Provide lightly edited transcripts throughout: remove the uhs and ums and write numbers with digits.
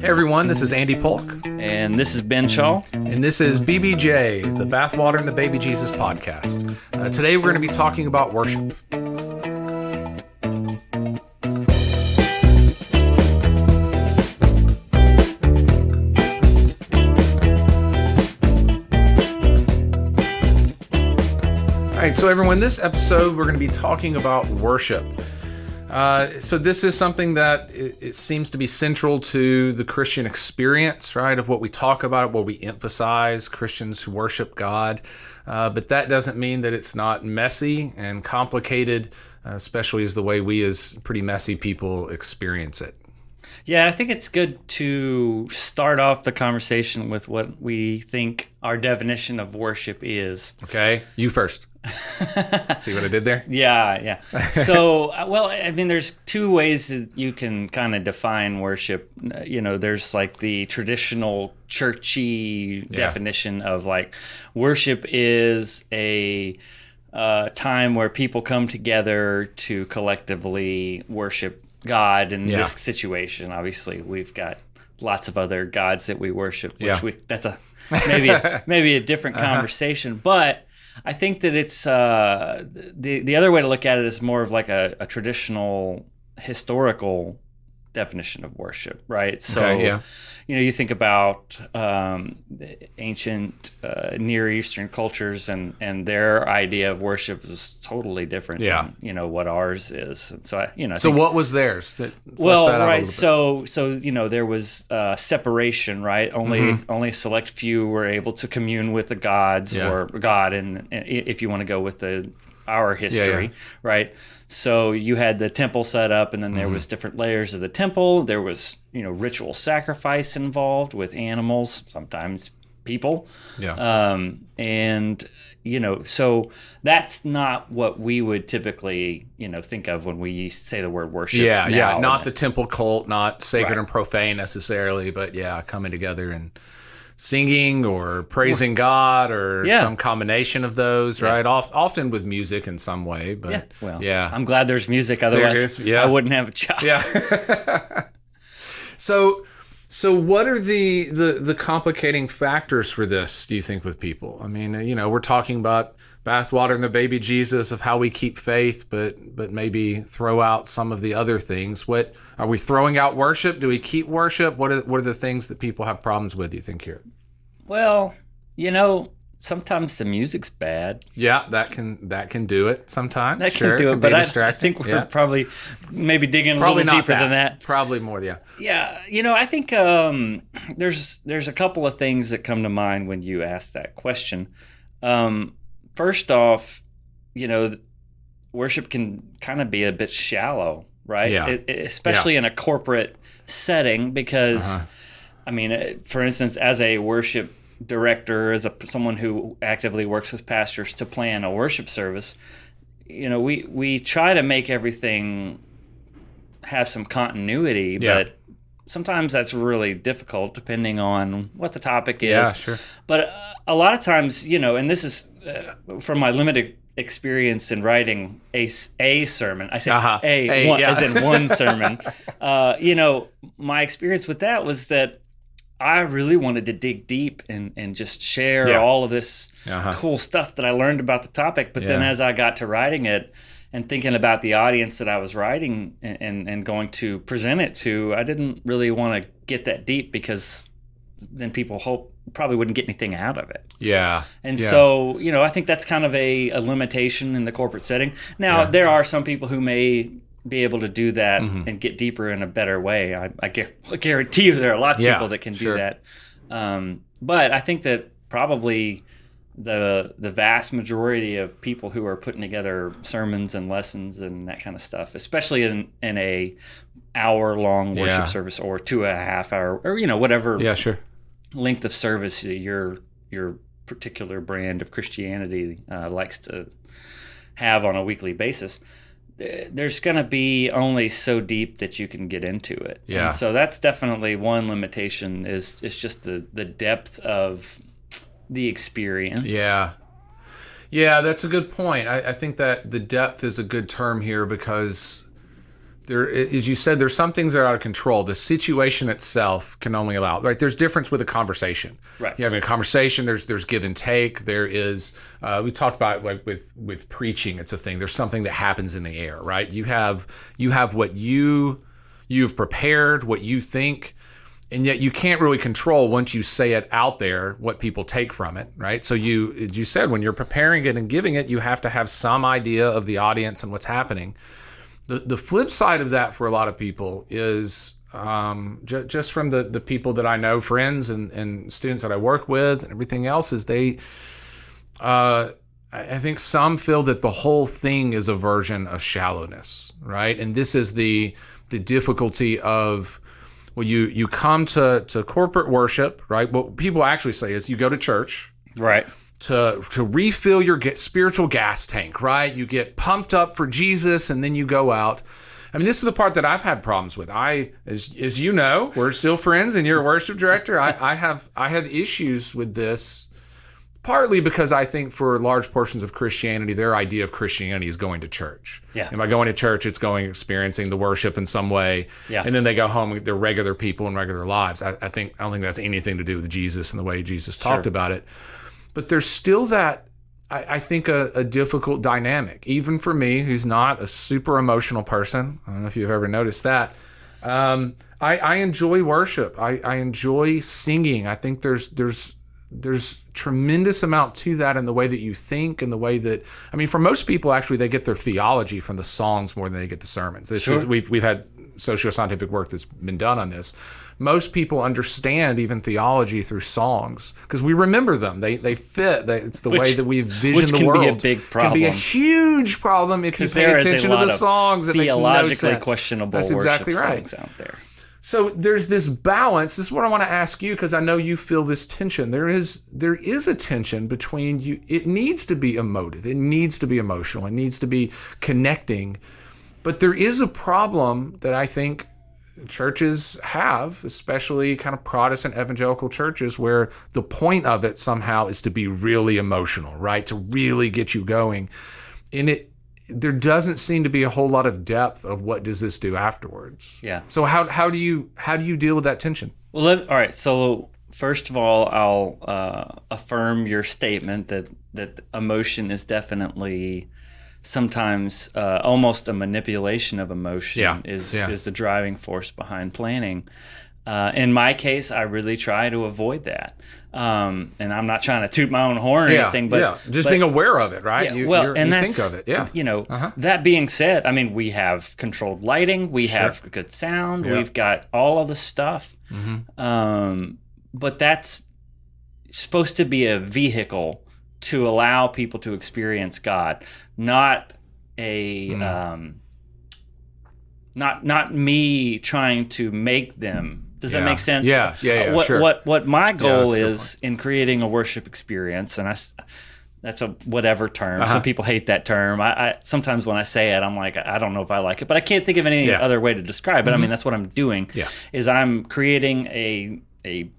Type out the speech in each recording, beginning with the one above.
everyone, this is Andy Polk. And this is Ben Shaw. And this is BBJ, the Bathwater and the Baby Jesus podcast. Today we're going to be talking about worship. All right, so everyone, this episode we're going to be talking about worship. So this is something that it seems to be central to the Christian experience, right? Of what we talk about, what we emphasize, Christians who worship God. But that doesn't mean that it's not messy and complicated, especially as the way we as pretty messy people experience it. Yeah, I think it's good to start off the conversation with what we think our definition of worship is. Okay, you first. See what I did there? Yeah. So, well, I mean, there's two ways that you can kind of define worship. You know, there's like the traditional churchy definition of like worship is a time where people come together to collectively worship God. In this situation, obviously, we've got lots of other gods that we worship, which that's a maybe a different conversation, but I think that it's the other way to look at it is more of like a traditional historical definition of worship, right? So, you know, you think about ancient Near Eastern cultures and their idea of worship is totally different than, you know, what ours is. And so, So what was theirs? So, you know, there was separation, right? Only a select few were able to commune with the gods or God, and if you want to go with our history, right? So you had the temple set up, and then there was different layers of the temple. There was, you know, ritual sacrifice involved with animals, sometimes people. And, you know, so that's not what we would typically, you know, think of when we say the word worship. Not the temple cult, not sacred and profane necessarily, but coming together and singing or praising God or some combination of those, right? Often with music in some way, but I'm glad there's music. Otherwise, I wouldn't have a job. So what are the complicating factors for this, do you think, with people? I mean, you know, we're talking about Bathwater and the Baby Jesus of how we keep faith, but maybe throw out some of the other things. What are we throwing out worship? Do we keep worship? What are the things that people have problems with, do you think, here? Well, you know, sometimes the music's bad. Yeah, that can do it sometimes. That can do it, but I think we're probably maybe digging a little deeper than that. Probably more, Yeah, you know, I think there's a couple of things that come to mind when you ask that question. First off, you know, worship can kind of be a bit shallow, right? Especially in a corporate setting, because, I mean, for instance, as a worship director, as someone who actively works with pastors to plan a worship service, you know, we try to make everything have some continuity, but sometimes that's really difficult depending on what the topic is. Yeah, sure. But a lot of times, you know, and this is from my limited experience in writing a sermon. I say as in one sermon. You know, my experience with that was that I really wanted to dig deep and just share all of this cool stuff that I learned about the topic. But then as I got to writing it and thinking about the audience that I was writing and going to present it to, I didn't really want to get that deep, because then people probably wouldn't get anything out of it. So, you know, I think that's kind of a limitation in the corporate setting. Now, there are some people who may be able to do that and get deeper in a better way. I guarantee you there are lots of people that can do that. But I think that probably the vast majority of people who are putting together sermons and lessons and that kind of stuff, especially in a hour-long worship service or 2.5 hour, or, you know, whatever length of service your particular brand of Christianity likes to have on a weekly basis, there's going to be only so deep that you can get into it. And so that's definitely one limitation, is just the depth of the experience. Yeah, that's a good point. I think that the depth is a good term here, because there, as you said, there's some things that are out of control. The situation itself can only allow, right? There's difference with a conversation. Right. You're having a conversation. There's give and take. There is. We talked about like with preaching. It's a thing. There's something that happens in the air, right? You have what you've prepared, what you think. And yet you can't really control once you say it out there what people take from it, right? So you, as you said, when you're preparing it and giving it, you have to have some idea of the audience and what's happening. The flip side of that for a lot of people is just from the people that I know, friends and students that I work with and everything else, is I think some feel that the whole thing is a version of shallowness, right? And this is the difficulty of, well, you come to corporate worship, right? What people actually say is you go to church, right, to refill your spiritual gas tank, right? You get pumped up for Jesus, and then you go out. I mean, this is the part that I've had problems with. As you know, we're still friends, and you're a worship director. I have issues with this. Partly because I think for large portions of Christianity, their idea of Christianity is going to church. Yeah. And by going to church, it's experiencing the worship in some way. Yeah. And then they go home, they're regular people in regular lives. I don't think that's anything to do with Jesus and the way Jesus talked about it. But there's still that, I think, a difficult dynamic, even for me, who's not a super emotional person. I don't know if you've ever noticed that. I enjoy worship. I enjoy singing. I think there's tremendous amount to that in the way that you think and the way that, I mean, for most people, actually, they get their theology from the songs more than they get the sermons. We've had socio-scientific work that's been done on this. Most people understand even theology through songs because we remember them. They fit. It's the way that we envision the world. Which can be a big problem. Can be a huge problem if you pay attention to the songs. It makes no sense. Theologically questionable That's exactly worship right. songs out there. So there's this balance. This is what I want to ask you because I know you feel this tension. There is a tension between you. It needs to be emotive. It needs to be emotional. It needs to be connecting. But there is a problem that I think churches have, especially kind of Protestant evangelical churches, where the point of it somehow is to be really emotional, right? To really get you going. And there doesn't seem to be a whole lot of depth of what does this do afterwards. Yeah. So how do you deal with that tension? Well, all right. So first of all, I'll affirm your statement that emotion is definitely sometimes almost a manipulation of emotion is the driving force behind planning. In my case, I really try to avoid that. And I'm not trying to toot my own horn or anything, but being aware of it, right? Yeah, you think of it. Yeah. You know, that being said, I mean, we have controlled lighting, we have good sound, we've got all of the stuff. Mm-hmm. But that's supposed to be a vehicle to allow people to experience God, not a not me trying to make them. Does that make sense? Yeah, sure. What my goal is in creating a worship experience, and that's a whatever term. Some people hate that term. I sometimes when I say it, I'm like, I don't know if I like it, but I can't think of any other way to describe it. I mean, that's what I'm doing. Yeah. Is I'm creating a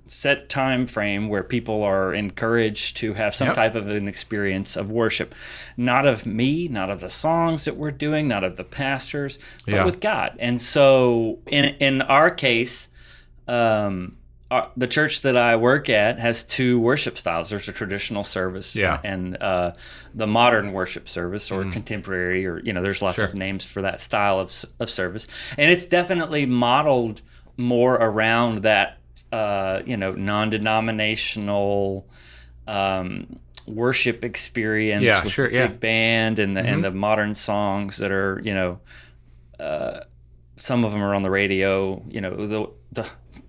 set time frame where people are encouraged to have some type of an experience of worship, not of me, not of the songs that we're doing, not of the pastors, but with God. And so in our case, the church that I work at has two worship styles. There's a traditional service and the modern worship service, or contemporary, or there's lots of names for that style of service. And it's definitely modeled more around that non-denominational worship experience with big band and the modern songs that are some of them are on the radio.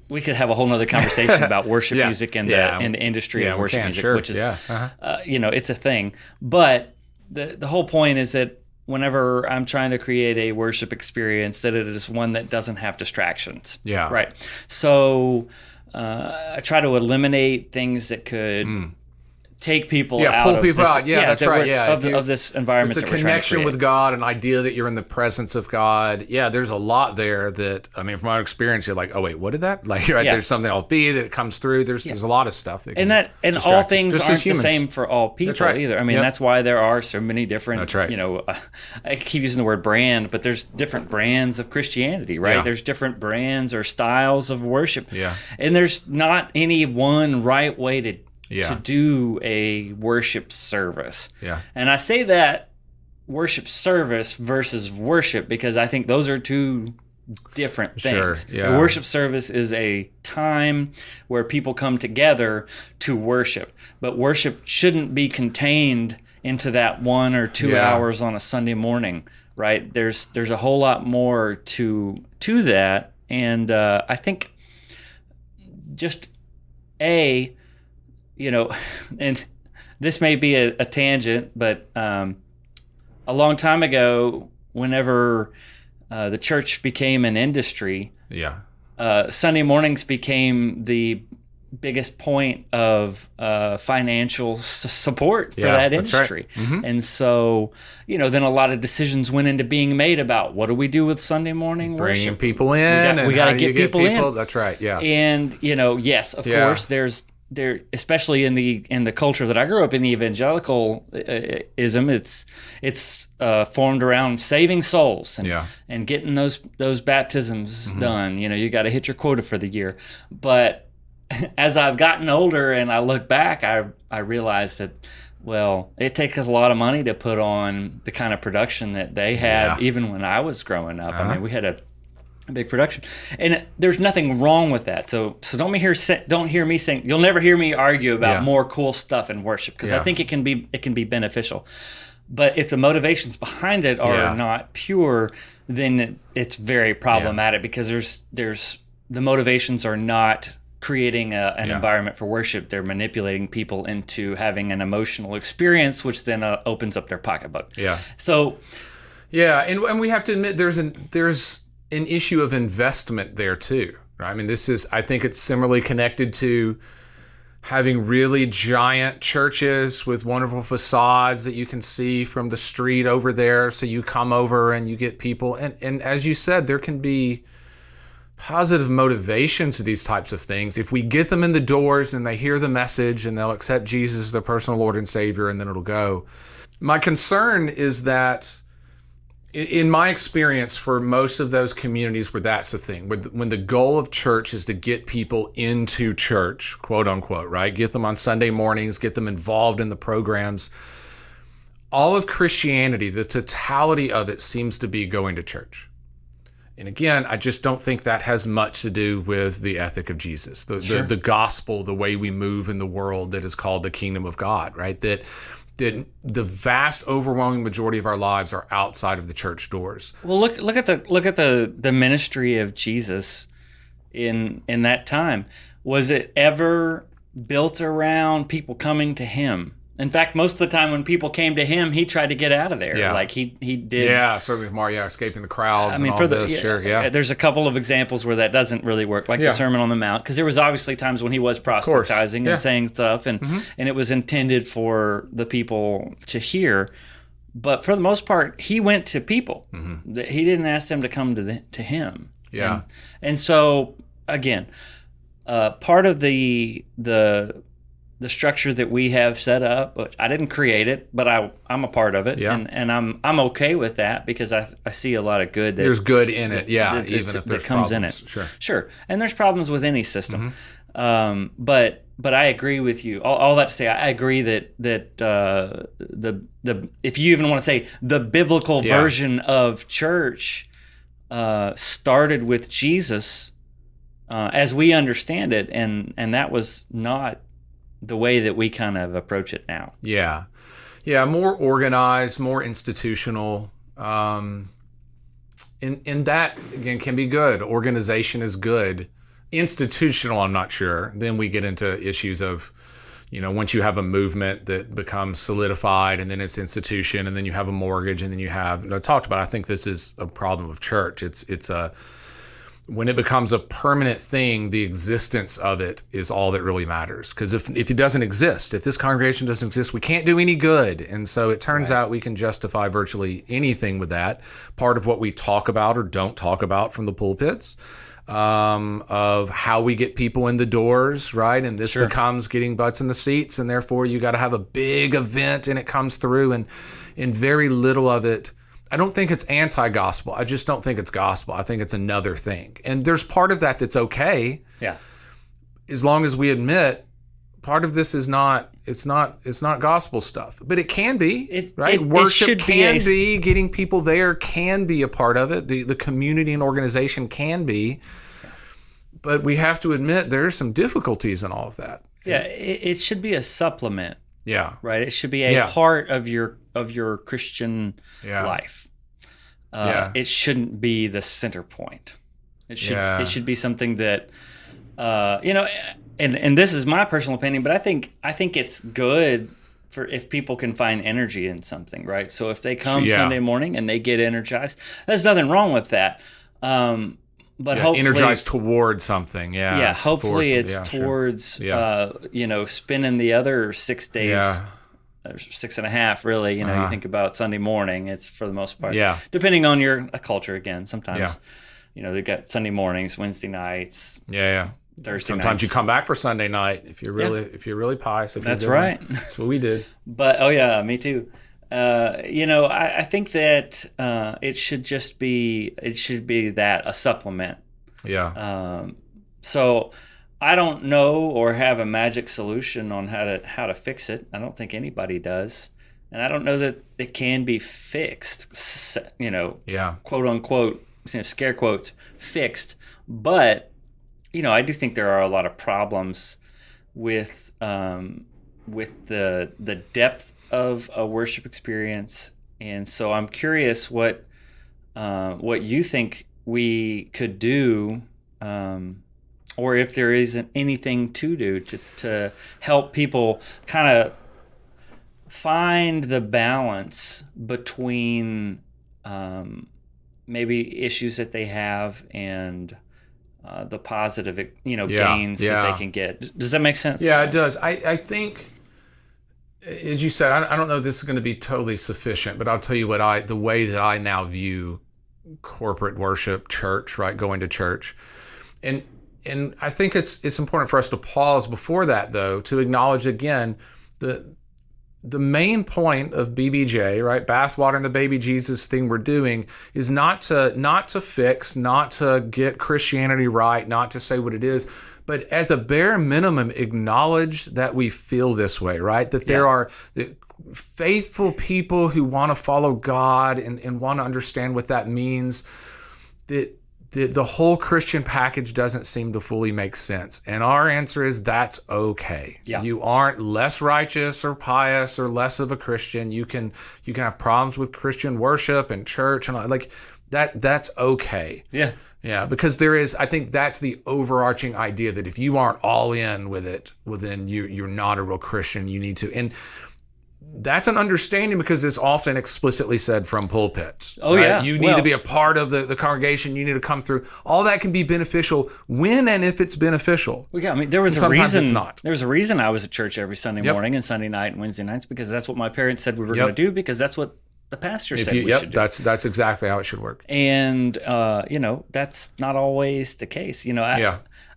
We could have a whole nother conversation about worship music and the industry of worship music, which is it's a thing. But the whole point is that whenever I'm trying to create a worship experience, that it is one that doesn't have distractions. Yeah. Right. So I try to eliminate things that could take people pull people out. Yeah, that's right. Yeah, of this environment. It's a connection with God, an idea that you're in the presence of God. Yeah, there's a lot there that, I mean, from my experience, you're like, oh wait, what did that? Like, right, there's something else that comes through. There's a lot of stuff that can and all things aren't the same for all people either. I mean, that's why there are so many different. That's right. You know, I keep using the word brand, but there's different brands of Christianity, right? Yeah. There's different brands or styles of worship. Yeah. And there's not any one right way to Yeah. do a worship service. Yeah. And I say that worship service versus worship because I think those are two different things. Sure. Yeah. A worship service is a time where people come together to worship, but worship shouldn't be contained into that 1 or 2 hours on a Sunday morning, right? There's a whole lot more to that, and I think just you know, and this may be a tangent, but a long time ago, whenever the church became an industry, Sunday mornings became the biggest point of financial support for that industry. Right. Mm-hmm. And so, you know, then a lot of decisions went into being made about what do we do with Sunday morning bringing worship? people in. We got to get people in. That's right. Yeah. And, you know, yes, of course, there, especially in the culture that I grew up in, the evangelicalism, it's formed around saving souls and getting those baptisms done. You know, you got to hit your quota for the year. But as I've gotten older and I look back, I realized that, well, it takes a lot of money to put on the kind of production that they had even when I was growing up. I mean, we had a big production, and there's nothing wrong with that. So don't hear me saying, you'll never hear me argue about more cool stuff in worship, because I think it can be beneficial. But if the motivations behind it are not pure, then it's very problematic, because there's the motivations are not creating an environment for worship. They're manipulating people into having an emotional experience, which then opens up their pocketbook. Yeah. So. Yeah, and we have to admit there's an issue of investment there too. Right? I mean, I think it's similarly connected to having really giant churches with wonderful facades that you can see from the street over there. So you come over and you get people, and as you said, there can be positive motivations to these types of things. If we get them in the doors and they hear the message and they'll accept Jesus as their personal Lord and Savior, and then it'll go. My concern is that, in my experience, for most of those communities where that's the thing, when the goal of church is to get people into church, quote unquote, right? Get them on Sunday mornings, get them involved in the programs. All of Christianity, the totality of it, seems to be going to church. And again, I just don't think that has much to do with the ethic of Jesus, the gospel, the way we move in the world that is called the kingdom of God, right? That the vast, overwhelming majority of our lives are outside of the church doors. Well, look at the ministry of Jesus in that time. Was it ever built around people coming to him? In fact, most of the time when people came to him, he tried to get out of there. Yeah. Like he did. Yeah, certainly Mario escaping the crowds and all this. There's a couple of examples where that doesn't really work, like the Sermon on the Mount, because there was obviously times when he was proselytizing and saying stuff, and it was intended for the people to hear. But for the most part, he went to people. He didn't ask them to come to him. Yeah. And so, again, part of the structure that we have set up, which I didn't create it, but I'm a part of it, and I'm okay with that, because I see a lot of good. There's good in it, even if there's comes problems. In it. Sure. And there's problems with any system, but I agree with you. All that to say, I agree that the if you even want to say the biblical version of church started with Jesus as we understand it, and that was not the way that we kind of approach it now. Yeah, more organized, more institutional. And that, again, can be good. Organization is good. Institutional, I'm not sure. Then we get into issues of, once you have a movement that becomes solidified, and then it's institution, and then you have a mortgage, and then you have, I talked about, I think this is a problem of church. when it becomes a permanent thing, the existence of it is all that really matters. Because if it doesn't exist, if this congregation doesn't exist, we can't do any good. And so it turns out we can justify virtually anything with that. Part of what we talk about or don't talk about from the pulpits, of how we get people in the doors, right? And this becomes getting butts in the seats, and therefore you got to have a big event and it comes through, and very little of it. I don't think it's anti-gospel. I just don't think it's gospel. I think it's another thing. And there's part of that that's okay. Yeah. As long as we admit part of this is not gospel stuff. But it can be, right? Worship can be, getting people there can be a part of it. The community and organization can be. But we have to admit there are some difficulties in all of that. Yeah, it should be a supplement. Yeah. Right? It should be a part of your Christian life. It shouldn't be the center point. It should be something that and this is my personal opinion, but I think it's good for if people can find energy in something, right? So if they come Sunday morning and they get energized, there's nothing wrong with that. But hopefully energized towards something. Yeah. Hopefully it's towards spending the other 6 days. Yeah. 6.5, really. You think about Sunday morning, it's for the most part. Yeah. Depending on your culture, again, sometimes, they've got Sunday mornings, Wednesday nights. Yeah. Thursday Sometimes nights. you come back for Sunday night if you're really pious. That's right. That's what we did. But me too. I think that it should be that a supplement. Yeah. So I don't know or have a magic solution on how to fix it. I don't think anybody does, and I don't know that it can be fixed. Quote unquote, scare quotes, fixed. But I do think there are a lot of problems with the depth of a worship experience, and so I'm curious what you think we could do, or if there isn't anything to do to help people kind of find the balance between maybe issues that they have and the positive, gains that they can get. Does that make sense? Yeah, it does. I think, as you said, I don't know if this is going to be totally sufficient, but I'll tell you the way that I now view corporate worship, church, right? Going to church. And I think it's important for us to pause before that, though, to acknowledge again the main point of BBJ, right, bathwater and the baby Jesus thing we're doing, is not to fix, not to get Christianity right, not to say what it is, but at the bare minimum, acknowledge that we feel this way, right? That there are faithful people who want to follow God and want to understand what that means. That the whole Christian package doesn't seem to fully make sense. And our answer is that's okay. Yeah. You aren't less righteous or pious or less of a Christian. You can have problems with Christian worship and church and like that. That's okay. Yeah. Yeah. Because I think that's the overarching idea that if you aren't all in with it, well, then you're not a real Christian. You need to. And that's an understanding because it's often explicitly said from pulpits. Oh, right? Yeah. You need to be a part of the congregation. You need to come through. All that can be beneficial when and if it's beneficial. Well, yeah, there was a reason. Sometimes it's not. There was a reason I was at church every Sunday morning and Sunday night and Wednesday nights, because that's what my parents said we were going to do, because that's what the pastor said we should do. That's exactly how it should work. And, that's not always the case.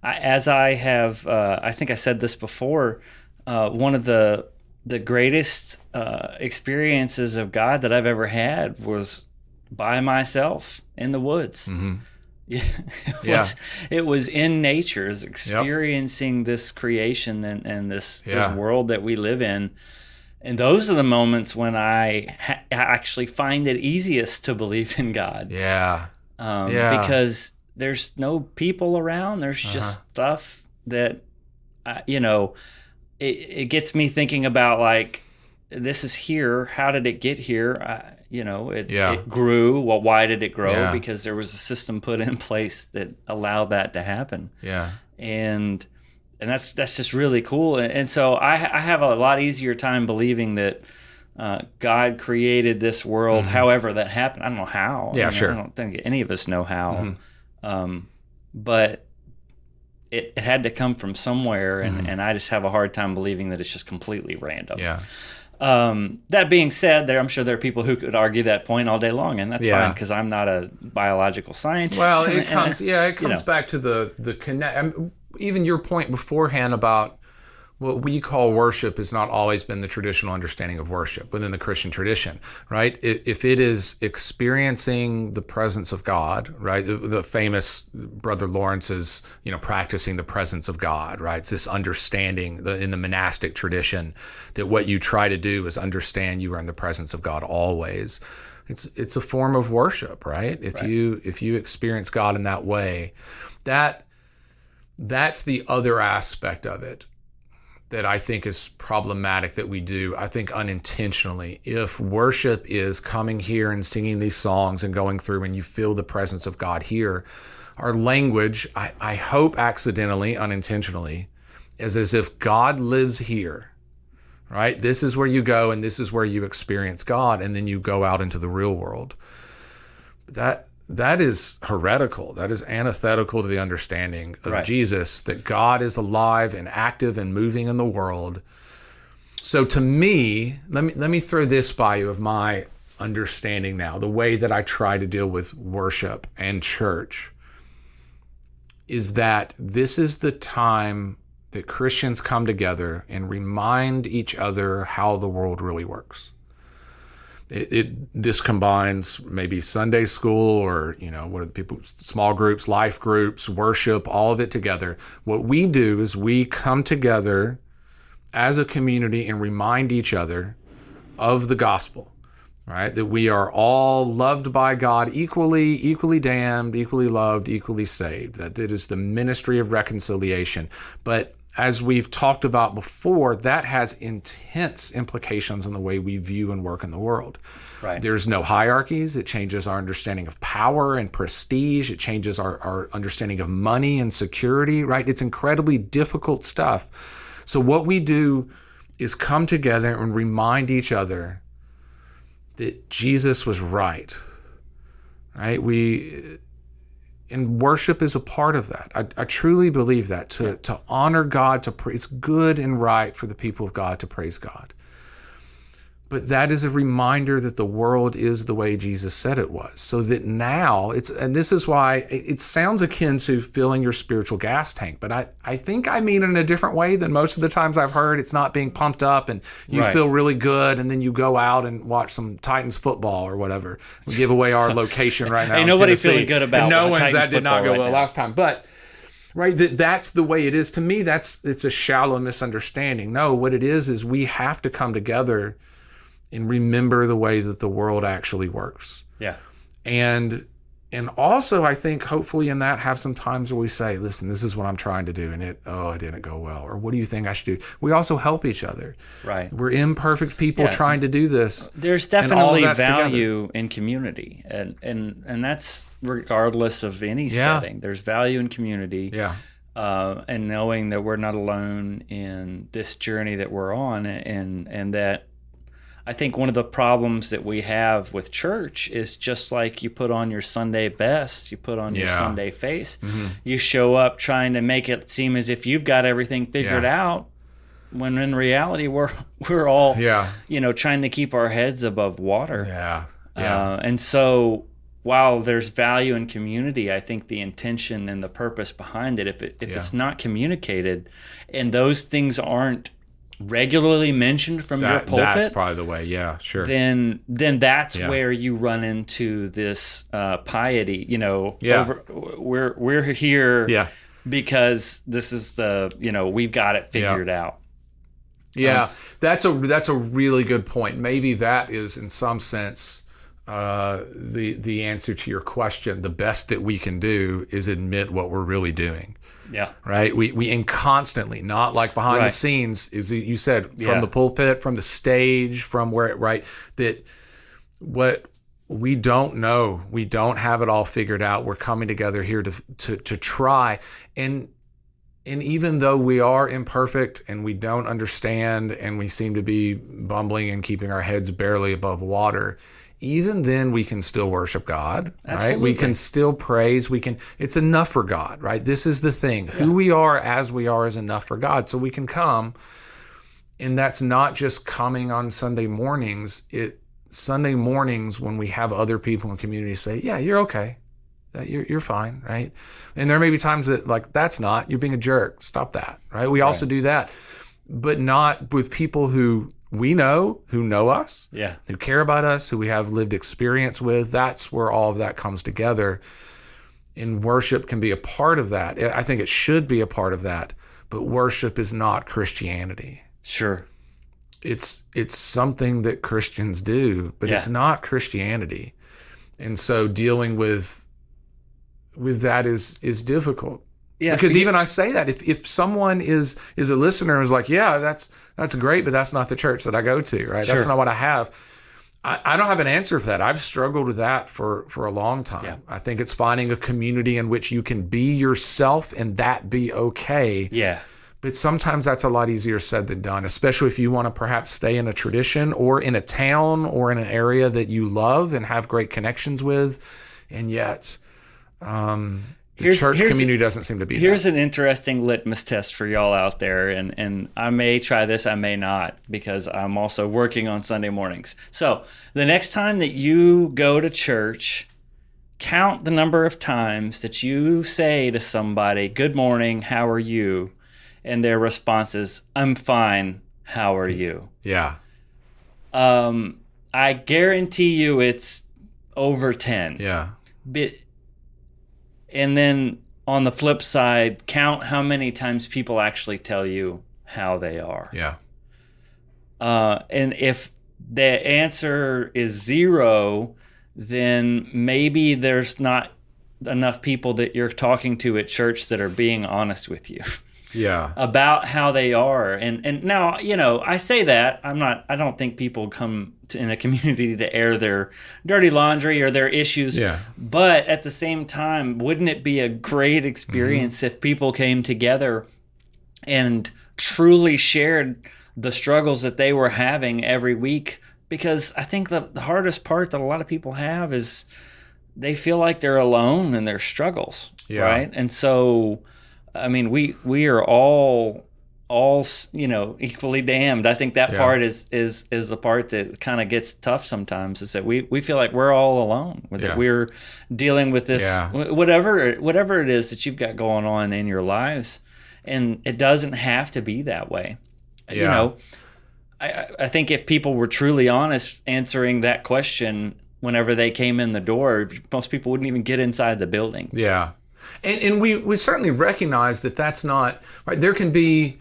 As I have, I think I said this before, one of the greatest experiences of God that I've ever had was by myself in the woods. Mm-hmm. It was in nature, experiencing this creation and this world that we live in. And those are the moments when I actually find it easiest to believe in God. Because there's no people around. There's just stuff that, it gets me thinking about, like, this is here. How did it get here? It grew. Well, why did it grow? Yeah. Because there was a system put in place that allowed that to happen. Yeah. And that's just really cool. And so I have a lot easier time believing that God created this world, however that happened. I don't know how. Yeah, sure. I don't think any of us know how. Mm-hmm. but it had to come from somewhere, and I just have a hard time believing that it's just completely random. Yeah. That being said, I'm sure there are people who could argue that point all day long, and that's fine because I'm not a biological scientist. Well, it comes back to the connect. Even your point beforehand about what we call worship has not always been the traditional understanding of worship within the Christian tradition, right? If it is experiencing the presence of God, right? The famous Brother Lawrence's, practicing the presence of God, right? It's this understanding in the monastic tradition that what you try to do is understand you are in the presence of God always. It's a form of worship, right? If you experience God in that way, that's the other aspect of it that I think is problematic that we do, I think unintentionally. If worship is coming here and singing these songs and going through and you feel the presence of God here, our language, I hope accidentally, unintentionally, is as if God lives here, right? This is where you go and this is where you experience God, and then you go out into the real world. That is heretical. That is antithetical to the understanding of Jesus, that God is alive and active and moving in the world. So to me, let me throw this by you of my understanding now, the way that I try to deal with worship and church, is that this is the time that Christians come together and remind each other how the world really works. This combines maybe Sunday school or, what are the people, small groups, life groups, worship, all of it together. What we do is we come together as a community and remind each other of the gospel, right? That we are all loved by God equally damned, equally loved, equally saved. That it is the ministry of reconciliation. But as we've talked about before, that has intense implications on the way we view and work in the world. Right. There's no hierarchies. It changes our understanding of power and prestige. It changes our understanding of money and security, right? It's incredibly difficult stuff. So what we do is come together and remind each other that Jesus was right, right? And worship is a part of that. I truly believe that to honor God, to praise, it's good and right for the people of God to praise God. But that is a reminder that the world is the way Jesus said it was. So that now and this is why it sounds akin to filling your spiritual gas tank, but I think I mean it in a different way than most of the times I've heard. It's not being pumped up and you feel really good and then you go out and watch some Titans football or whatever. We give away our location right now. Ain't nobody feeling good about no one's Titans that did not go right well now. last time. But right, that's the way it is. To me, it's a shallow misunderstanding. No, what it is we have to come together and remember the way that the world actually works. Yeah. And also, I think, hopefully in that, have some times where we say, listen, this is what I'm trying to do, and it didn't go well. Or what do you think I should do? We also help each other. Right. We're imperfect people trying to do this. There's definitely value in community. And that's regardless of any setting. There's value in community. Yeah. And knowing that we're not alone in this journey that we're on, and that I think one of the problems that we have with church is just like you put on your Sunday best, you put on your Sunday face, you show up trying to make it seem as if you've got everything figured out, when in reality we're all trying to keep our heads above water. And so while there's value in community, I think the intention and the purpose behind it, if it's not communicated and those things aren't regularly mentioned from your pulpit, that's probably the way. Yeah, sure. Then that's where you run into this piety. We're here because this is we've got it figured out. Yeah, that's a really good point. Maybe that is in some sense the answer to your question. The best that we can do is admit what we're really doing. Yeah. Right. We constantly, not like behind the scenes, is you said, from the pulpit, from the stage, from where that what we don't know, we don't have it all figured out. We're coming together here to try. And even though we are imperfect and we don't understand and we seem to be bumbling and keeping our heads barely above water, even then we can still worship God, right? Absolutely. We can still praise. It's enough for God, right? This is the thing. Who we are as we are is enough for God. So we can come, and that's not just coming on Sunday mornings. Sunday mornings when we have other people in the community say, yeah, you're okay. You're fine, right? And there may be times that you're being a jerk. Stop that, right? We also do that, but not with people who we know, who know us, who care about us, who we have lived experience with. That's where all of that comes together. And worship can be a part of that. I think it should be a part of that, but worship is not Christianity. Sure. It's something that Christians do, but it's not Christianity. And so dealing with that is difficult. Yeah, because even I say that if someone is a listener who's like, yeah, that's great, but that's not the church that I go to, right? Sure. That's not what I have. I don't have an answer for that. I've struggled with that for a long time. Yeah. I think it's finding a community in which you can be yourself and that be okay. Yeah. But sometimes that's a lot easier said than done, especially if you want to perhaps stay in a tradition or in a town or in an area that you love and have great connections with, and yet the church community doesn't seem to be. Here's an interesting litmus test for y'all out there, and I may try this, I may not, because I'm also working on Sunday mornings. So the next time that you go to church, count the number of times that you say to somebody, "Good morning, how are you?" and their response is, "I'm fine, how are you?" Yeah. I guarantee you it's over 10. Yeah. And then on the flip side, count how many times people actually tell you how they are. Yeah. And if the answer is 0, then maybe there's not enough people that you're talking to at church that are being honest with you. Yeah. About how they are. And now, I say that I don't think people come in a community to air their dirty laundry or their issues. Yeah. But at the same time, wouldn't it be a great experience if people came together and truly shared the struggles that they were having every week? Because I think the hardest part that a lot of people have is they feel like they're alone in their struggles. Yeah. Right. And so, I mean, we are all equally damned. I think that part is the part that kind of gets tough sometimes, is that we feel like we're all alone with it. We're dealing with this whatever it is that you've got going on in your lives, and it doesn't have to be that way. I think if people were truly honest answering that question whenever they came in the door, most people wouldn't even get inside the building. Yeah. And we certainly recognize that that's not right. There can be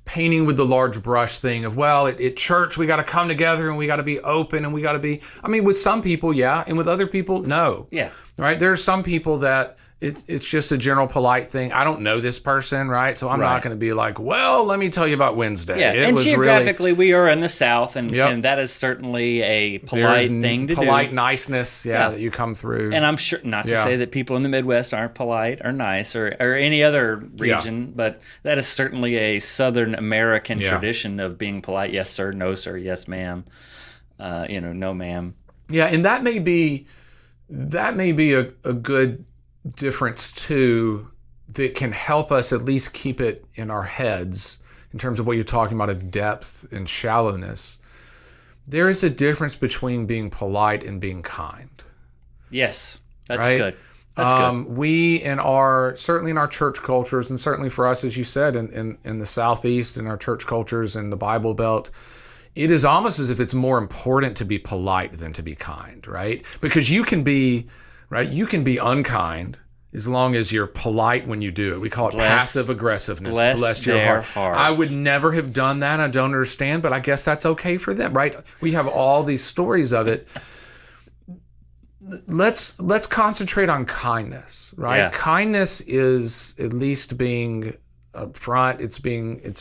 painting with the large brush thing of, well, at church we got to come together and we got to be open and we got to be. I mean, with some people, yeah, and with other people, no. Yeah. Right. There are some people that it's just a general polite thing. I don't know this person, right? So I'm not going to be like, well, let me tell you about Wednesday. Yeah, and geographically, we are in the South, and that is certainly a polite thing to do. Polite niceness, that you come through. And I'm sure, not to say that people in the Midwest aren't polite or nice or any other region, but that is certainly a Southern American tradition of being polite. Yes, sir. No, sir. Yes, ma'am. No, ma'am. Yeah, and that may be a good difference too, that can help us at least keep it in our heads in terms of what you're talking about of depth and shallowness. There is a difference between being polite and being kind. Yes, that's good. That's good. We certainly in our church cultures, and certainly for us, as you said, in the Southeast, in our church cultures in the Bible Belt, it is almost as if it's more important to be polite than to be kind, right? Because you can be unkind as long as you're polite when you do it. We call it passive aggressiveness. Bless your heart. I would never have done that. I don't understand, but I guess that's okay for them, right? We have all these stories of it. Let's concentrate on kindness, right? Yeah. Kindness is at least being upfront. It's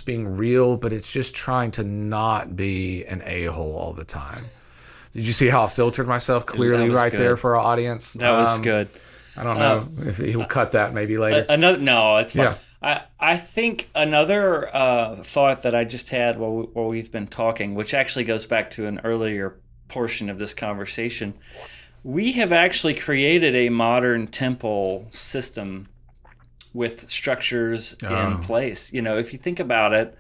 being real, but it's just trying to not be an a-hole all the time. Did you see how I filtered myself clearly right there for our audience? That was good. I don't know if he'll cut that maybe later. No, it's fine. Yeah. I think another thought that I just had while we've been talking, which actually goes back to an earlier portion of this conversation, we have actually created a modern temple system with structures in place. If you think about it,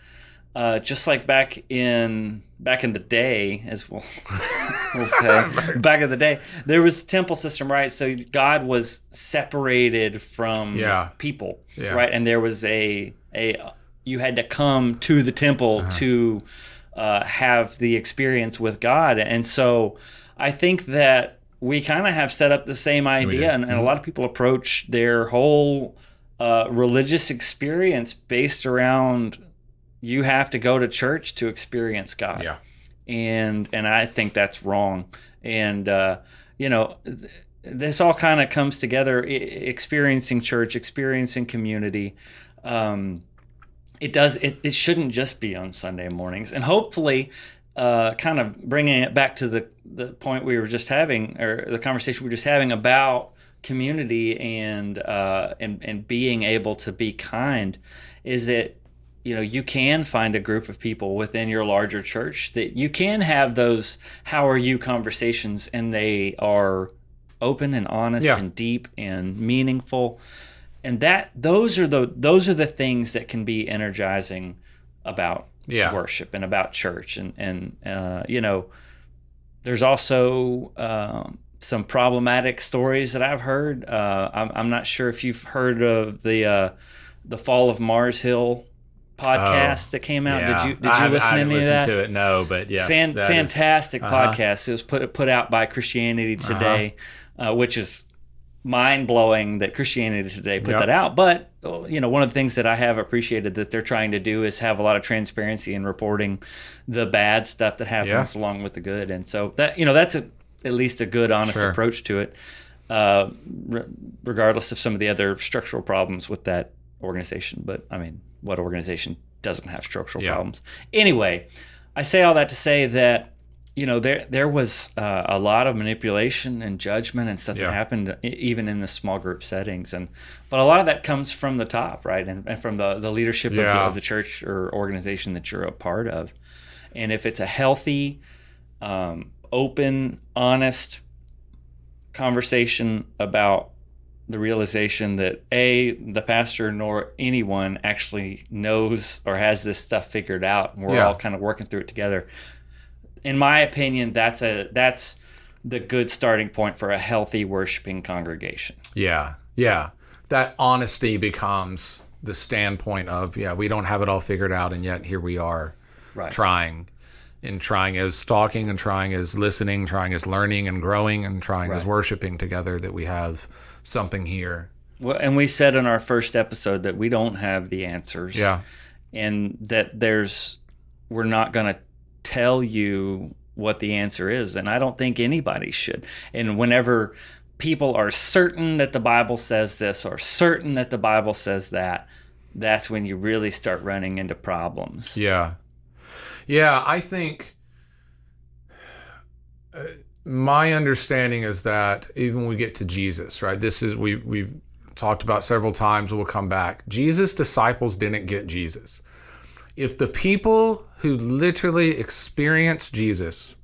just like back in the day, as we'll say, back in the day, there was a temple system, right? So God was separated from people, right? And there was you had to come to the temple to have the experience with God. And so I think that we kind of have set up the same idea, and a lot of people approach their whole religious experience based around you have to go to church to experience God. Yeah. And I think that's wrong. And, this all kind of comes together, experiencing church, experiencing community. It shouldn't just be on Sunday mornings. And hopefully, kind of bringing it back to the point we were just having, or the conversation we were just having about community and being able to be kind, is that you can find a group of people within your larger church that you can have those how are you conversations, and they are open and honest and deep and meaningful, and those are the things that can be energizing about worship and about church. And there's also some problematic stories that I've heard. I'm not sure if you've heard of the Fall of Mars Hill podcast that came out. Yeah. Did you listen to any of that? I haven't listened to it, no, but yes. Fantastic podcast. It was put out by Christianity Today, which is mind-blowing that Christianity Today put that out. But one of the things that I have appreciated that they're trying to do is have a lot of transparency in reporting the bad stuff that happens along with the good. And so that's at least a good, honest approach to it, regardless of some of the other structural problems with that organization. But I mean, what organization doesn't have structural problems? Anyway, I say all that to say that there was a lot of manipulation and judgment and stuff that happened even in the small group settings, but a lot of that comes from the top, right, and from the leadership of the church or organization that you're a part of. And if it's a healthy, open, honest conversation about the realization that the pastor nor anyone actually knows or has this stuff figured out, and we're all kind of working through it together. In my opinion, that's the good starting point for a healthy worshiping congregation. Yeah. That honesty becomes the standpoint of, we don't have it all figured out, and yet here we are, trying as talking, and trying as listening, trying as learning and growing, and trying as worshiping together, that we have something here. Well, and we said in our first episode that we don't have the answers. Yeah. And that we're not going to tell you what the answer is, and I don't think anybody should. And whenever people are certain that the Bible says this or certain that the Bible says that, that's when you really start running into problems. Yeah, I think my understanding is that even when we get to Jesus, right? This is we've talked about several times. We'll come back. Jesus' disciples didn't get Jesus. If the people who literally experienced Jesus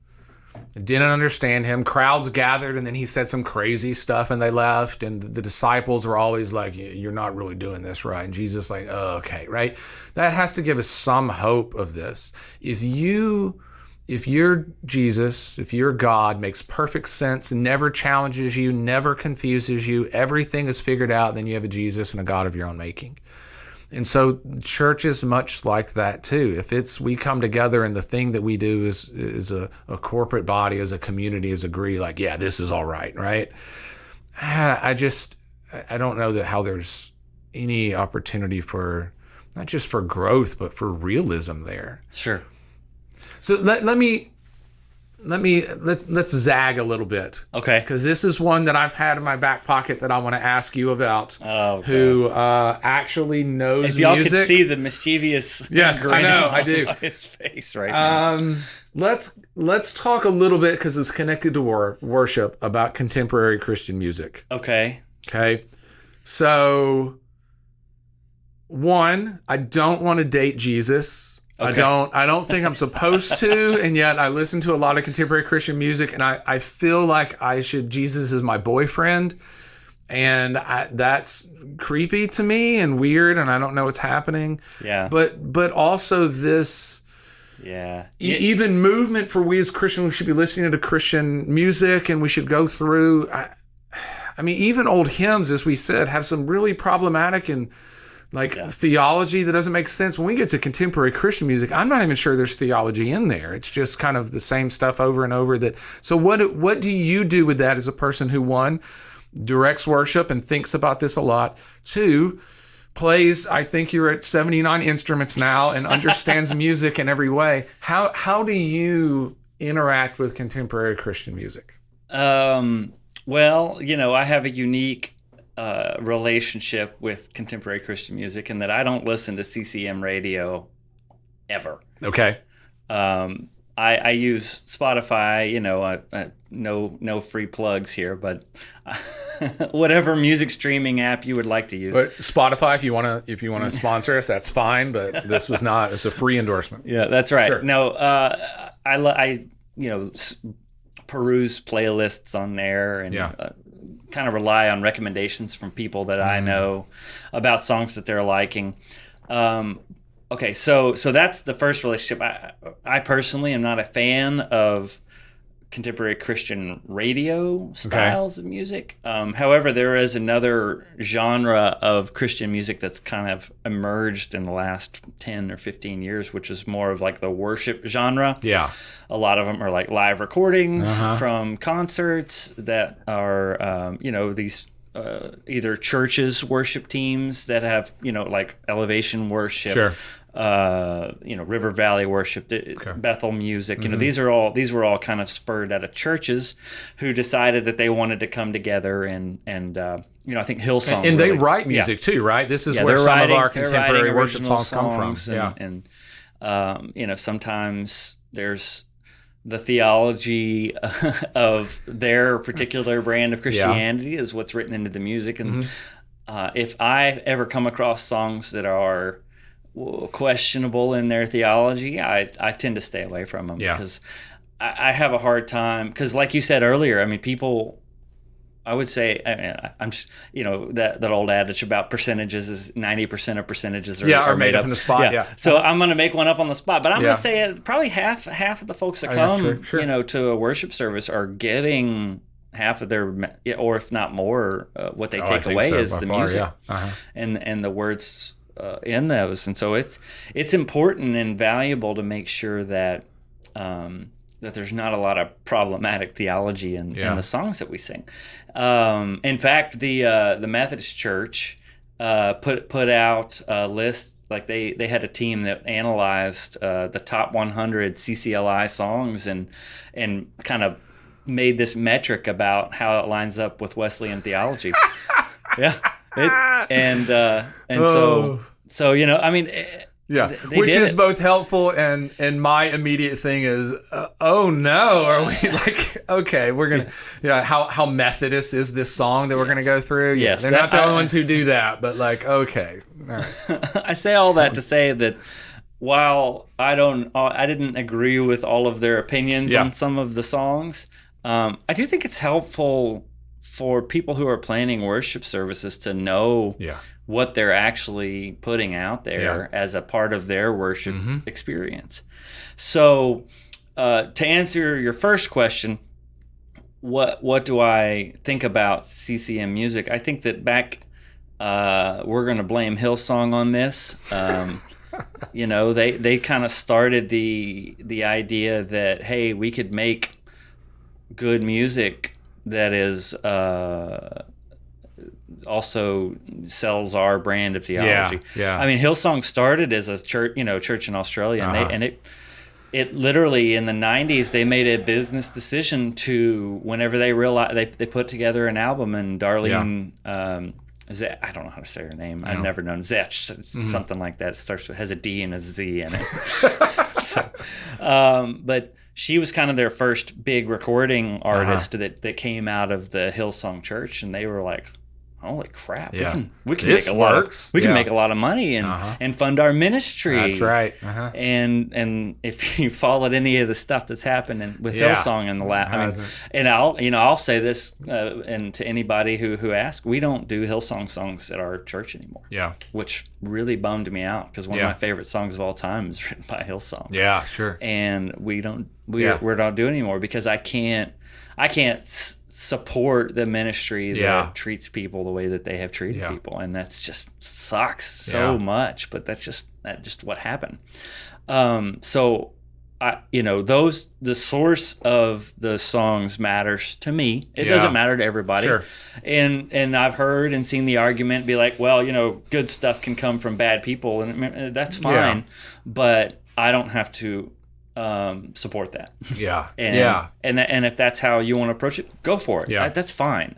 didn't understand him, crowds gathered, and then he said some crazy stuff and they left, and the disciples were always like, you're not really doing this right. And Jesus like, oh, okay, right? That has to give us some hope of this. If you're Jesus, if your God makes perfect sense, never challenges you, never confuses you, everything is figured out, then you have a Jesus and a God of your own making. And so church is much like that too. If we come together and the thing that we do is a corporate body, as a community, is agree like, this is all right, right? I don't know how there's any opportunity for, not just for growth, but for realism there. Sure. So let's zag a little bit. Okay. Because this is one that I've had in my back pocket that I want to ask you about. Oh, okay. Who actually knows music. If y'all could see the mischievous yes, I know, I do. On his face right now. Let's talk a little bit, because it's connected to worship, about contemporary Christian music. Okay. So, one, I don't want to date Jesus. Okay. I don't think I'm supposed to, and yet I listen to a lot of contemporary Christian music, and I feel like Jesus is my boyfriend, and that's creepy to me and weird, and I don't know what's happening. Yeah. But also this. Yeah. Even movement for we as Christians, we should be listening to Christian music, and we should go through. I mean, even old hymns, as we said, have some really problematic and theology that doesn't make sense. When we get to contemporary Christian music, I'm not even sure there's theology in there. It's just kind of the same stuff over and over. So what do you do with that as a person who, one, directs worship and thinks about this a lot, two, plays, I think you're at 79 instruments now and understands music in every way. How do you interact with contemporary Christian music? Well, I have a unique relationship with contemporary Christian music in that I don't listen to CCM radio ever. Okay. I use Spotify, no free plugs here, but whatever music streaming app you would like to use. But Spotify, if you want to sponsor us, that's fine, but it's a free endorsement. Yeah, that's right. Sure. No, I peruse playlists on there and kind of rely on recommendations from people that I know about songs that they're liking. Okay, so that's the first relationship. I personally am not a fan of contemporary Christian radio styles of music. However, there is another genre of Christian music that's kind of emerged in the last 10 or 15 years, which is more of like the worship genre. Yeah. A lot of them are like live recordings from concerts that are, these either churches worship teams that have, like Elevation Worship. Sure. River Valley Worship, Bethel Music. These were all kind of spurred out of churches who decided that they wanted to come together and I think Hillsong. And they write music too, right? This is where some of our contemporary worship songs come from. And sometimes there's the theology of their particular brand of Christianity is what's written into the music. And if I ever come across songs that are questionable in their theology, I tend to stay away from them because I have a hard time. Because, like you said earlier, I mean, people, I would say, I'm just, that old adage about percentages is 90% of percentages are made up in the spot. Yeah. So I'm going to make one up on the spot, but I'm going to say probably half of the folks that come, to a worship service are getting half of their, or if not more, what they take away is the music and the words in those. And so it's important and valuable to make sure that that there's not a lot of problematic theology in the songs that we sing. In fact, the Methodist Church put out a list. Like they had a team that analyzed the top 100 CCLI songs and kind of made this metric about how it lines up with Wesleyan theology. So I mean, which is both helpful and my immediate thing is, oh no, are we like, okay, we're gonna, how Methodist is this song that we're gonna go through? Yes, they're not the only ones who do that, but like, okay, all right. I say all that to say that while I didn't agree with all of their opinions on some of the songs, I do think it's helpful for people who are planning worship services to know what they're actually putting out there as a part of their worship experience. So to answer your first question, what do I think about CCM music? I think that we're going to blame Hillsong on this. They kind of started the idea that, hey, we could make good music that is also sells our brand of theology. I mean, Hillsong started as a church in Australia, and it literally in the 90s they made a business decision to, whenever they realized they put together an album, and Darlene I don't know how to say her name. I've never known Zetch, something like that. It has a D and a Z in it. But she was kind of their first big recording artist that came out of the Hillsong Church, and they were like, holy crap, Yeah. we can This make a lot works. of, we can Yeah. make a lot of money and fund our ministry. That's right. And if you followed any of the stuff that's happening with Yeah. Hillsong in the last, Hasn't. and I'll say this, and to anybody who asks, we don't do Hillsong songs at our church anymore. Yeah. Which really bummed me out, because one Yeah. of my favorite songs of all time is written by Hillsong. Yeah, sure. And we're not doing it anymore, because I can't support the ministry that Yeah. treats people the way that they have treated Yeah. people, and that's just sucks so Yeah. much. But that's just what happened. So the source of the songs matters to me. It Yeah. doesn't matter to everybody. Sure. And I've heard and seen the argument be like, well, good stuff can come from bad people, and that's fine, but I don't have to support that. Yeah. And if that's how you want to approach it, go for it. Yeah. That's fine.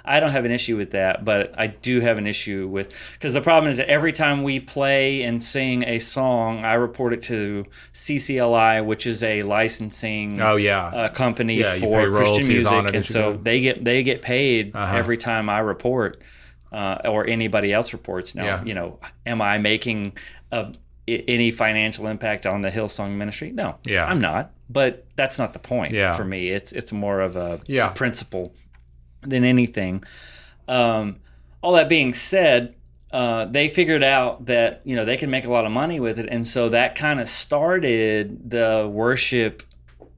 I don't have an issue with that, but I do have an issue with, because the problem is that every time we play and sing a song, I report it to CCLI, which is a licensing company for Christian music, and so they get paid every time I report or anybody else reports. Now, am I making any financial impact on the Hillsong ministry? No, I'm not. But that's not the point for me. It's more of a principle than anything. All that being said, they figured out that they can make a lot of money with it, and so that kind of started the worship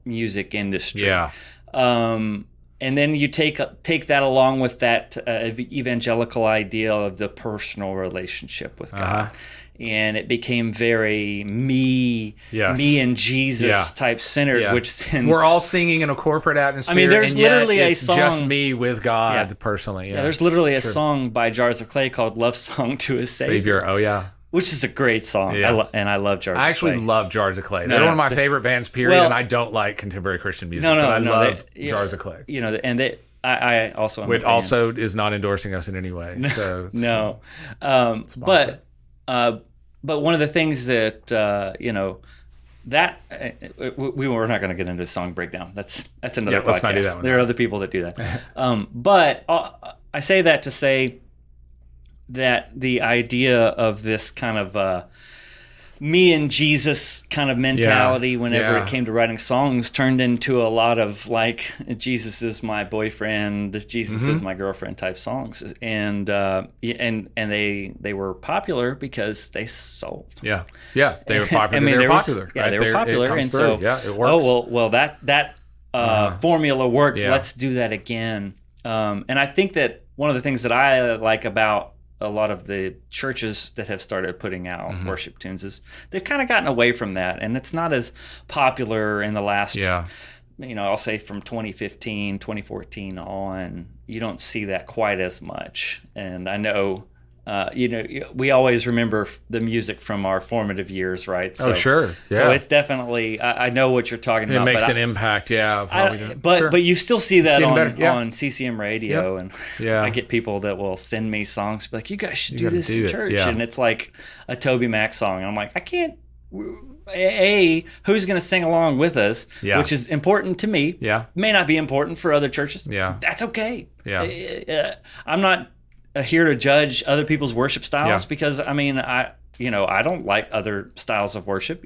music industry. Yeah. And then you take that along with that evangelical ideal of the personal relationship with God. And it became very me and Jesus type centered, which then we're all singing in a corporate atmosphere. There's literally a it's song, just me with God personally. Yeah, there's literally a song by Jars of Clay called "Love Song to a Savior." Oh yeah, which is a great song. Yeah. I love Jars. I actually love Jars of Clay. They're one of my favorite bands. Period. And I don't like contemporary Christian music. But I love Jars of Clay. I also am which also is not endorsing us in any way. So no, but one of the things that we're not going to get into song breakdown. That's another podcast. Let's not do that one. There are other people that do that. But I say that to say that the idea of this kind of me and Jesus kind of mentality whenever it came to writing songs turned into a lot of like Jesus is my boyfriend, Jesus is my girlfriend type songs, and they were popular because they sold. They were popular. They were popular. Right? They were popular, and so it works. that formula worked. Let's do that again. And I think that one of the things that I like about a lot of the churches that have started putting out worship tunes is they've kind of gotten away from that, and it's not as popular in the last I'll say from 2015 2014 on. You don't see that quite as much, and I know we always remember the music from our formative years, right? So, sure. So it's definitely, I know what you're talking about. It makes an impact, But you still see that on CCM radio, and I get people that will send me songs, be like, you guys should do this in church. And it's like a Toby Mac song. And I'm like, I can't. Who's going to sing along with us, which is important to me. May not be important for other churches. That's okay. I'm not here to judge other people's worship styles because I don't like other styles of worship.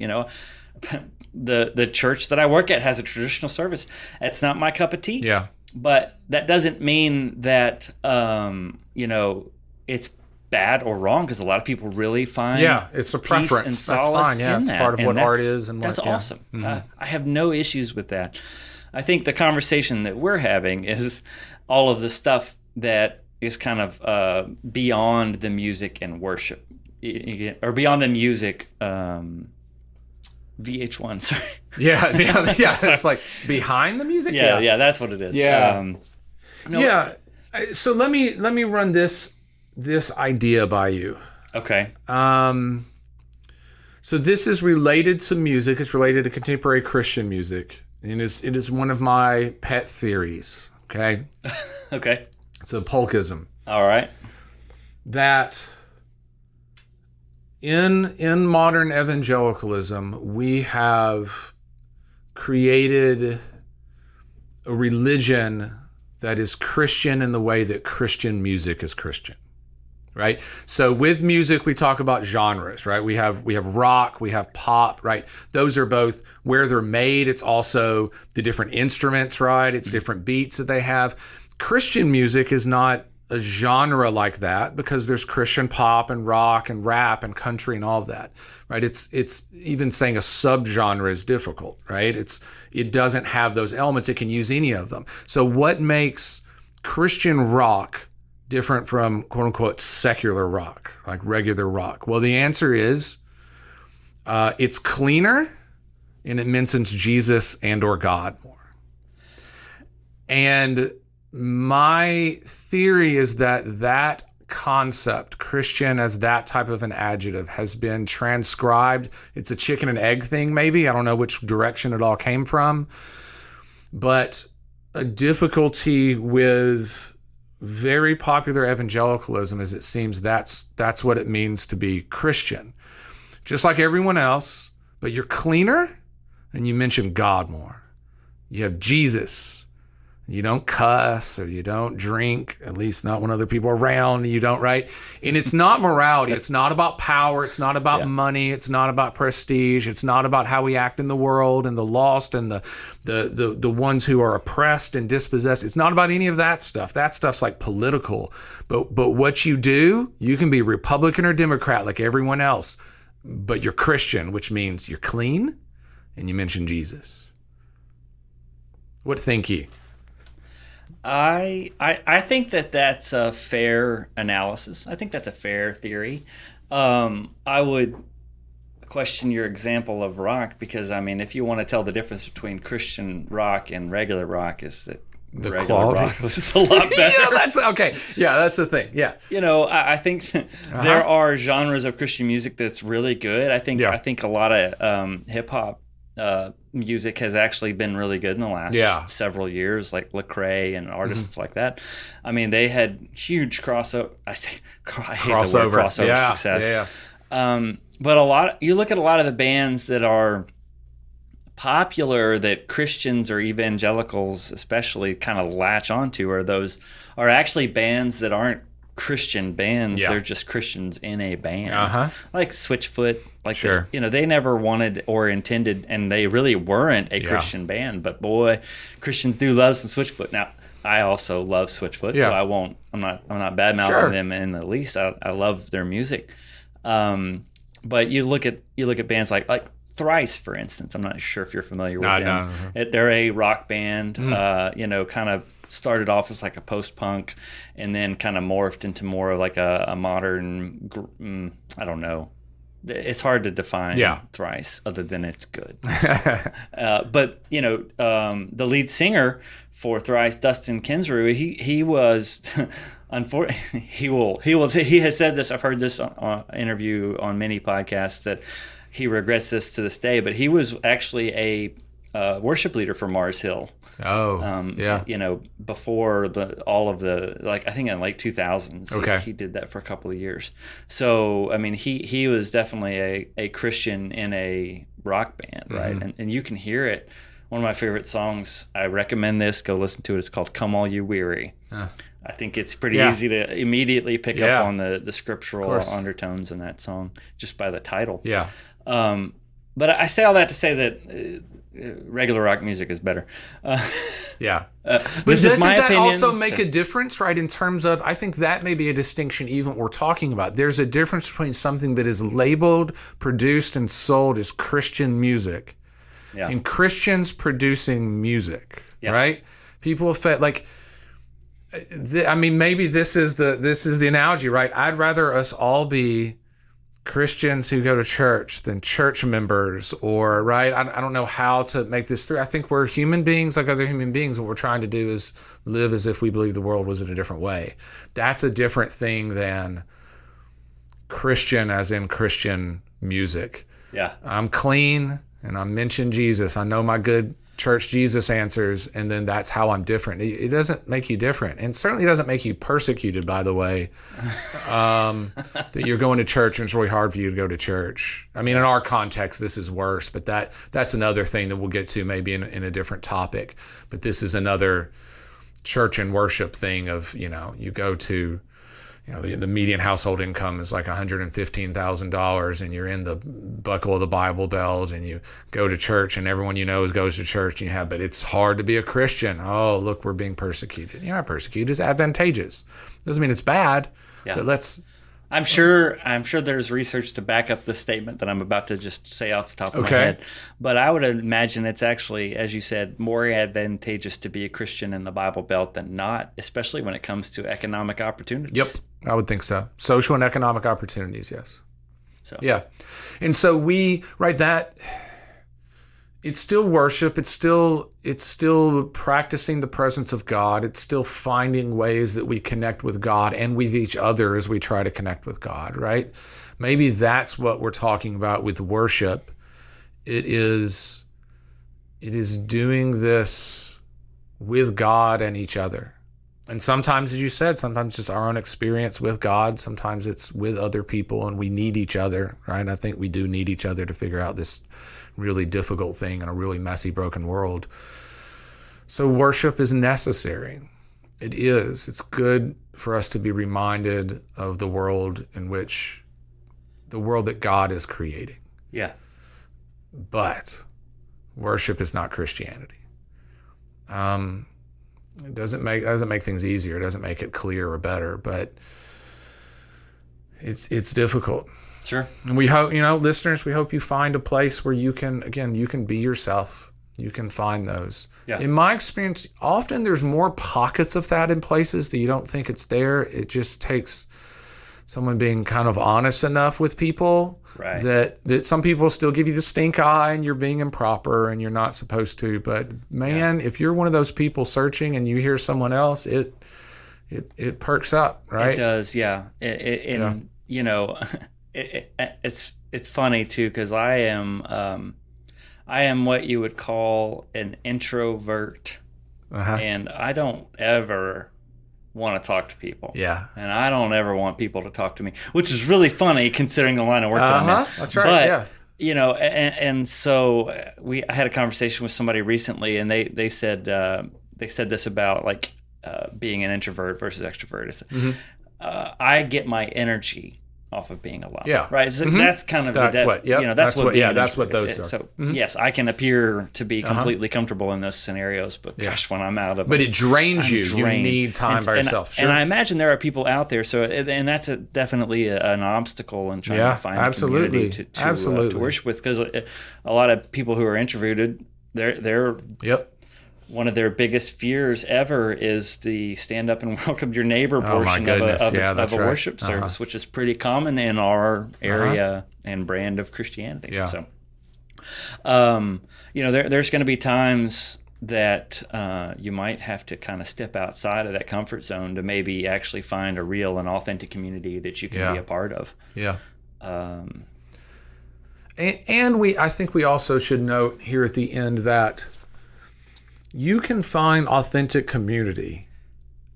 The church that I work at has a traditional service. It's not my cup of tea. But that doesn't mean that it's bad or wrong, because a lot of people really find it's a preference and solace in it's that. part of what art is, and that's awesome. I have no issues with that. I think the conversation that we're having is all of the stuff that is kind of beyond the music and worship, or beyond the music. VH1, sorry. It's like behind the music. Yeah, that's what it is. So let me run this idea by you. Okay. So this is related to music. It's related to contemporary Christian music, and it is one of my pet theories. Okay. Okay. It's a polkism. All right. That in modern evangelicalism, we have created a religion that is Christian in the way that Christian music is Christian, right? So with music, we talk about genres, right? We have rock, we have pop, right? Those are both where they're made. It's also the different instruments, right? It's different beats that they have. Christian music is not a genre like that because there's Christian pop and rock and rap and country and all of that, right? It's even saying a subgenre is difficult, right? It doesn't have those elements. It can use any of them. So what makes Christian rock different from quote unquote secular rock, like regular rock? Well, the answer is it's cleaner and it mentions Jesus and or God more. And my theory is that concept, Christian as that type of an adjective, has been transcribed. It's a chicken and egg thing, maybe. I don't know which direction it all came from. But a difficulty with very popular evangelicalism is it seems that's what it means to be Christian. Just like everyone else, but you're cleaner and you mention God more. You have Jesus. You don't cuss or you don't drink, at least not when other people are around. You don't, right? And it's not morality. It's not about power. It's not about money. It's not about prestige. It's not about how we act in the world and the lost and the ones who are oppressed and dispossessed. It's not about any of that stuff. That stuff's like political. But what you do, you can be Republican or Democrat like everyone else, but you're Christian, which means you're clean and you mention Jesus. What think ye? I think that's a fair analysis. I think that's a fair theory. I would question your example of rock because, I mean, if you want to tell the difference between Christian rock and regular rock, is that the regular quality rock was a lot better. Yeah, that's okay. Yeah, that's the thing. Yeah. You know, I think there are genres of Christian music that's really good. I think a lot of hip hop music has actually been really good in the last several years, like Lecrae and artists like that. I mean, they had huge crossover. I hate the word crossover success. Yeah. But you look at a lot of the bands that are popular that Christians or evangelicals especially kind of latch onto are actually bands that aren't Christian bands. They're just Christians in a band, like Switchfoot. Like they never wanted or intended, and they really weren't a Christian band. But boy, Christians do love some Switchfoot. Now, I also love Switchfoot, so I won't. I'm not bad mouthing them in the least. I love their music. But you look at bands like Thrice, for instance. I'm not sure if you're familiar with them. No. They're a rock band. Kind of started off as like a post-punk and then kind of morphed into more of like a modern, I don't know. It's hard to define Thrice other than it's good. But, the lead singer for Thrice, Dustin Kensrue, he was, he has said this, I've heard this interview on many podcasts that he regrets this to this day, but he was actually a worship leader for Mars Hill. Before all of the, like, I think in late 2000s, he did that for a couple of years. So, I mean, he was definitely a Christian in a rock band, right? And you can hear it. One of my favorite songs, I recommend this, go listen to it. It's called Come All You Weary. I think it's pretty easy to immediately pick up on the scriptural undertones in that song just by the title. But I say all that to say that regular rock music is better. But this is my opinion. Doesn't that also make a difference, right? In terms of, I think that may be a distinction even what we're talking about. There's a difference between something that is labeled, produced, and sold as Christian music and Christians producing music, right? People have felt like, maybe this is the analogy, right? I'd rather us all be Christians who go to church than church members, or right? I don't know how to make this through. I think we're human beings like other human beings. What we're trying to do is live as if we believe the world was in a different way. That's a different thing than Christian as in Christian music. I'm clean and I mention Jesus. I know my good church Jesus answers, and then that's how I'm different. It doesn't make you different, and certainly doesn't make you persecuted, by the way, that you're going to church and it's really hard for you to go to church. I mean, in our context, this is worse, but that's another thing that we'll get to maybe in a different topic. But this is another church and worship thing of, you go to, the median household income is like $115,000 and you're in the buckle of the Bible Belt and you go to church and everyone goes to church and but it's hard to be a Christian. Oh, look, we're being persecuted. You're not persecuted. It's advantageous. Doesn't mean it's bad. Yeah. But I'm sure there's research to back up the statement that I'm about to just say off the top of my head. But I would imagine it's actually, as you said, more advantageous to be a Christian in the Bible Belt than not, especially when it comes to economic opportunities. Yep, I would think so. Social and economic opportunities, yes. So yeah. And so it's still worship. It's still practicing the presence of God. It's still finding ways that we connect with God and with each other as we try to connect with God, right? Maybe that's what we're talking about with worship. It is doing this with God and each other. And sometimes, as you said, sometimes it's our own experience with God. Sometimes it's with other people, and we need each other, right? I think we do need each other to figure out this really difficult thing in a really messy, broken world. So worship is necessary. It is. It's good for us to be reminded of the world that God is creating. Yeah. But worship is not Christianity. It doesn't make things easier. It doesn't make it clear or better, but it's difficult. Sure. And we hope, listeners, we hope you find a place where you can be yourself. You can find those. Yeah. In my experience, often there's more pockets of that in places that you don't think it's there. It just takes someone being kind of honest enough with people, right, that some people still give you the stink eye and you're being improper and you're not supposed to. But man, if you're one of those people searching and you hear someone else, it perks up, right? It does, yeah. It's funny too, because I am what you would call an introvert, and I don't ever want to talk to people. Yeah, and I don't ever want people to talk to me, which is really funny considering the line of work that I'm in. That's right. But, and so I had a conversation with somebody recently, and they said this about being an introvert versus extrovert. I get my energy off of being alone. Yeah. Right. So that's kind of that's what those are. So yes, I can appear to be completely comfortable in those scenarios, but gosh, when I'm out of it drains you. You need time by yourself. And I imagine there are people out there. So and that's definitely an obstacle in trying to find a community to worship with, because a lot of people who are introverted, they're one of their biggest fears ever is the stand up and welcome your neighbor portion of a worship service, which is pretty common in our area and brand of Christianity. Yeah. So, there's going to be times that you might have to kind of step outside of that comfort zone to maybe actually find a real and authentic community that you can be a part of. Yeah. I think we also should note here at the end that you can find authentic community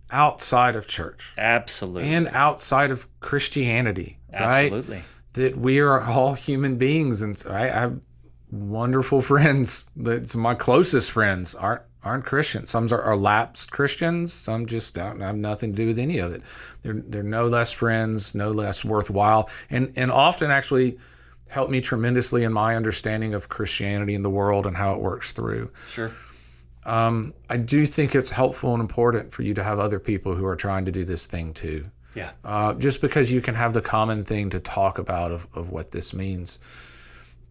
outside of church. Absolutely. And outside of Christianity. Absolutely. Right? That we are all human beings. And I have wonderful friends. Some of my closest friends aren't Christians. Some are lapsed Christians. Some just don't have nothing to do with any of it. They're no less friends, no less worthwhile. And often actually help me tremendously in my understanding of Christianity and the world and how it works through. Sure. I do think it's helpful and important for you to have other people who are trying to do this thing too. Yeah. Just because you can have the common thing to talk about of what this means.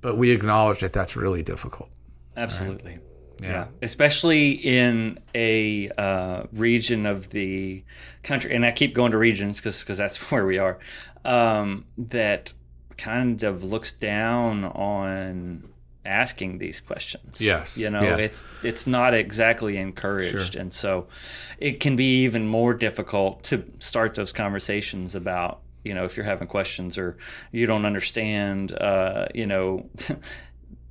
But we acknowledge that that's really difficult. Absolutely. Right? Yeah. Especially in a region of the country, and I keep going to regions because that's where we are, that kind of looks down on asking these questions. Yes. It's not exactly encouraged. Sure. And so it can be even more difficult to start those conversations about, if you're having questions or you don't understand,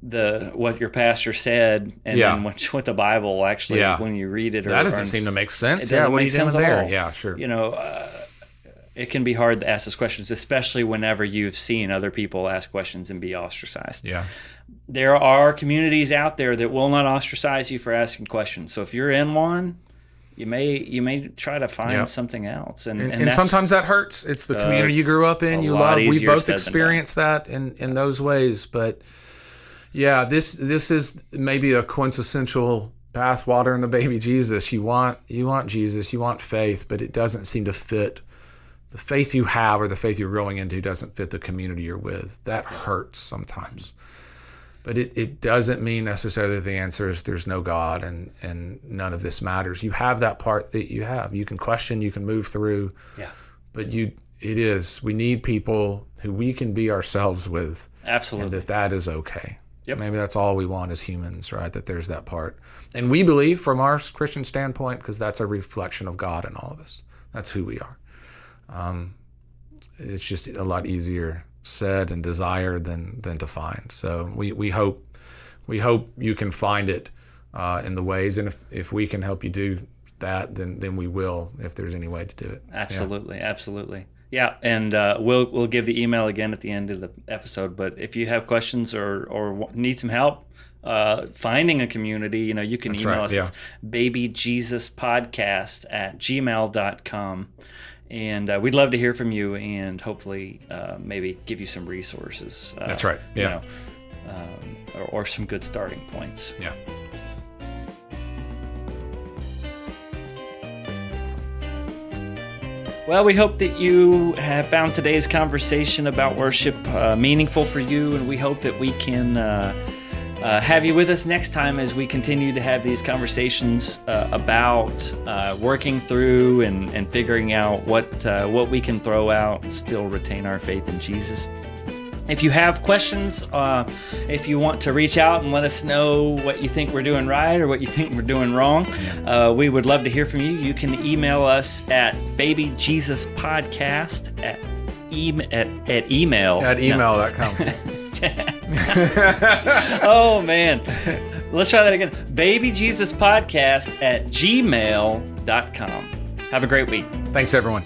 what your pastor said, and then what the Bible actually, when you read it, that doesn't seem to make sense. It doesn't make sense there. All. Yeah, sure. It can be hard to ask those questions, especially whenever you've seen other people ask questions and be ostracized. Yeah. There are communities out there that will not ostracize you for asking questions. So if you're in one, you may try to find something else. And sometimes that hurts. It's the community you grew up in, you love. We both experienced that in those ways. But yeah, this is maybe a quintessential bathwater in the baby Jesus. You want Jesus, you want faith, but it doesn't seem to fit. The faith you have or the faith you're growing into doesn't fit the community you're with. That hurts sometimes. But it doesn't mean necessarily the answer is there's no God and none of this matters. You have that part that you have. You can question, you can move through. Yeah. But we need people who we can be ourselves with. Absolutely. And that is okay. Yep. Maybe that's all we want as humans, right? That there's that part. And we believe from our Christian standpoint, because that's a reflection of God in all of us. That's who we are. It's just a lot easier said and desired than to find. So we hope you can find it in the ways, and if we can help you do that, then we will, if there's any way to do it. Absolutely. Yeah, and we'll give the email again at the end of the episode. But if you have questions or need some help finding a community, you can email us. It's babyjesuspodcast@gmail.com. And we'd love to hear from you and hopefully maybe give you some resources. That's right. Yeah. Or some good starting points. Yeah. Well, we hope that you have found today's conversation about worship meaningful for you, and we hope that we can have you with us next time as we continue to have these conversations about working through and figuring out what we can throw out and still retain our faith in Jesus. If you have questions, if you want to reach out and let us know what you think we're doing right or what you think we're doing wrong, we would love to hear from you. You can email us at babyjesuspodcast at email.com. Oh, man. Let's try that again. babyjesuspodcast@gmail.com. Have a great week. Thanks, everyone.